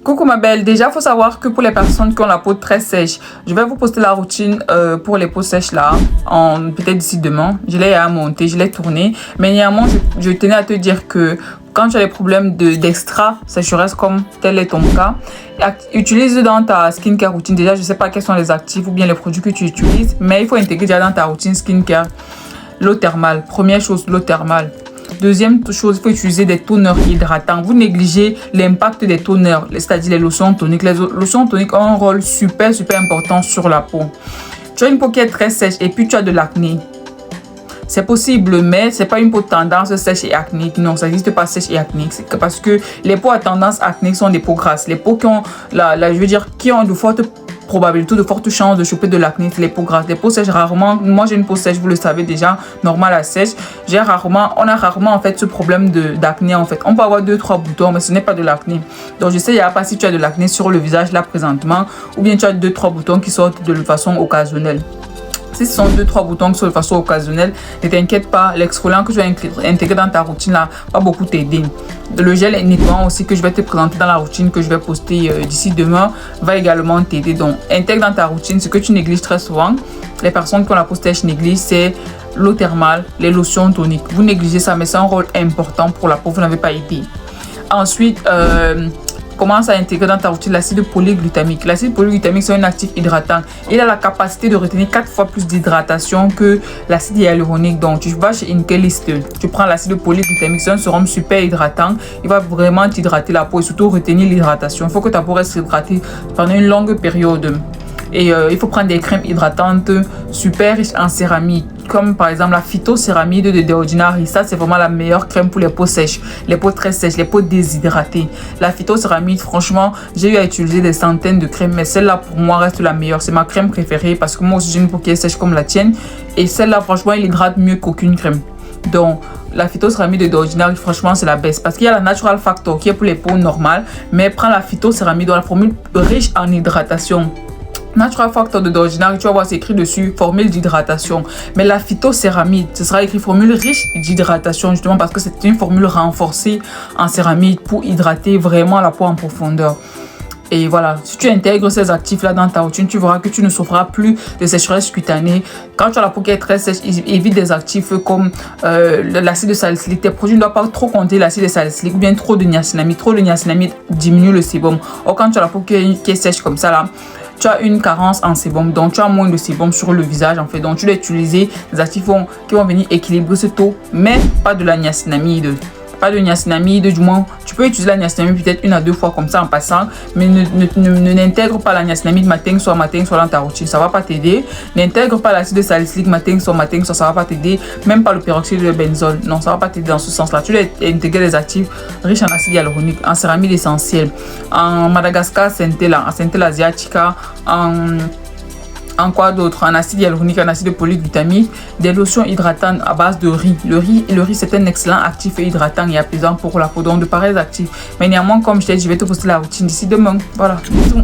Coucou ma belle, déjà faut savoir que pour les personnes qui ont la peau très sèche, je vais vous poster la routine pour les peaux sèches là, peut-être d'ici demain. Je l'ai monté, je l'ai tourné, mais néanmoins je tenais à te dire que quand tu as des problèmes d'extra sécheresse comme tel est ton cas, utilise dans ta skincare routine. Déjà je sais pas quels sont les actifs ou bien les produits que tu utilises, mais il faut intégrer déjà dans ta routine skincare l'eau thermale. Première chose, l'eau thermale. Deuxième chose, il faut utiliser des toners hydratants. Vous négligez l'impact des toners, c'est-à-dire les lotions toniques. Les lotions toniques ont un rôle super important sur la peau. Tu as une peau qui est très sèche et puis tu as de l'acné. C'est possible, mais c'est pas une peau tendance sèche et acnéique. Non, ça n'existe pas sèche et acnéique. C'est parce que les peaux à tendance acnéique sont des peaux grasses. Les peaux qui ont qui ont de fortes probabilité, de fortes chances de choper de l'acné, les peaux grasses. Les peaux sèches, rarement, moi j'ai une peau sèche, vous le savez déjà, normale à sèche. On a rarement en fait ce problème d'acné en fait. On peut avoir 2-3 boutons, mais ce n'est pas de l'acné. Donc je sais, il n'y a pas si tu as de l'acné sur le visage là présentement, ou bien tu as 2-3 boutons qui sortent de façon occasionnelle. Si ce sont 2-3 boutons qui sont de façon occasionnelle, ne t'inquiète pas, l'exfoliant que tu vas intégrer dans ta routine là va beaucoup t'aider. Le gel nettoyant aussi que je vais te présenter dans la routine que je vais poster d'ici demain va également t'aider. Donc intègre dans ta routine ce que tu négliges très souvent. Les personnes qui ont la peau sèche négligent, c'est l'eau thermale, les lotions toniques. Vous négligez ça, mais c'est un rôle important pour la peau, vous n'avez pas idée. Ensuite, commence à intégrer dans ta routine l'acide polyglutamique. L'acide polyglutamique, c'est un actif hydratant. Il a la capacité de retenir 4 fois plus d'hydratation que l'acide hyaluronique. Donc, tu vas chez Inkelist, tu prends l'acide polyglutamique, c'est un sérum super hydratant. Il va vraiment t'hydrater la peau et surtout retenir l'hydratation. Il faut que ta peau reste hydratée pendant une longue période. Et il faut prendre des crèmes hydratantes super riches en céramique, comme par exemple la phytocéramide de The Ordinary. Ça, c'est vraiment la meilleure crème pour les peaux sèches, les peaux très sèches, les peaux déshydratées. La phytocéramide, franchement, j'ai eu à utiliser des centaines de crèmes, mais celle-là, pour moi, reste la meilleure. C'est ma crème préférée parce que moi aussi, j'ai une peau qui est sèche comme la tienne. Et celle-là, franchement, elle hydrate mieux qu'aucune crème. Donc, la phytocéramide de The Ordinary, franchement, c'est la best. Parce qu'il y a la Natural Factor qui est pour les peaux normales, mais prends la phytocéramide dans la formule riche en hydratation. Natural Factor de The Ordinary, tu vas voir, c'est écrit dessus formule d'hydratation. Mais la phytocéramide, ce sera écrit formule riche d'hydratation, justement parce que c'est une formule renforcée en céramide pour hydrater vraiment la peau en profondeur. Et voilà, si tu intègres ces actifs-là dans ta routine, tu verras que tu ne souffras plus de sécheresse cutanée. Quand tu as la peau qui est très sèche, évite des actifs comme l'acide salicylique. Tes produits ne doivent pas trop compter l'acide salicylique ou bien trop de niacinamide. Trop de niacinamide diminue le sébum. Or, quand tu as la peau qui est sèche comme ça, là, tu as une carence en sébum, donc tu as moins de sébum sur le visage en fait. Donc tu dois utiliser des actifs qui vont venir équilibrer ce taux, mais pas de la niacinamide. Pas de niacinamide, du moins tu peux utiliser la niacinamide peut-être 1 à 2 fois comme ça en passant, mais n'intègre pas la niacinamide matin soit dans ta routine, ça va pas t'aider. N'intègre pas l'acide salicylique matin soit, ça va pas t'aider. Même pas le peroxyde de benzone, non, ça va pas t'aider dans ce sens là. Tu dois intégrer des actifs riches en acide hyaluronique, en céramide essentielle, en Madagascar centella, en centella asiatica, en quoi d'autre, en acide hyaluronique, en acide polyglutamique, des lotions hydratantes à base de riz. Le riz, c'est un excellent actif et hydratant et apaisant pour la peau, donc de pareils actifs. Mais néanmoins, comme je t'ai dit, je vais te poster la routine d'ici demain. Voilà, bisous.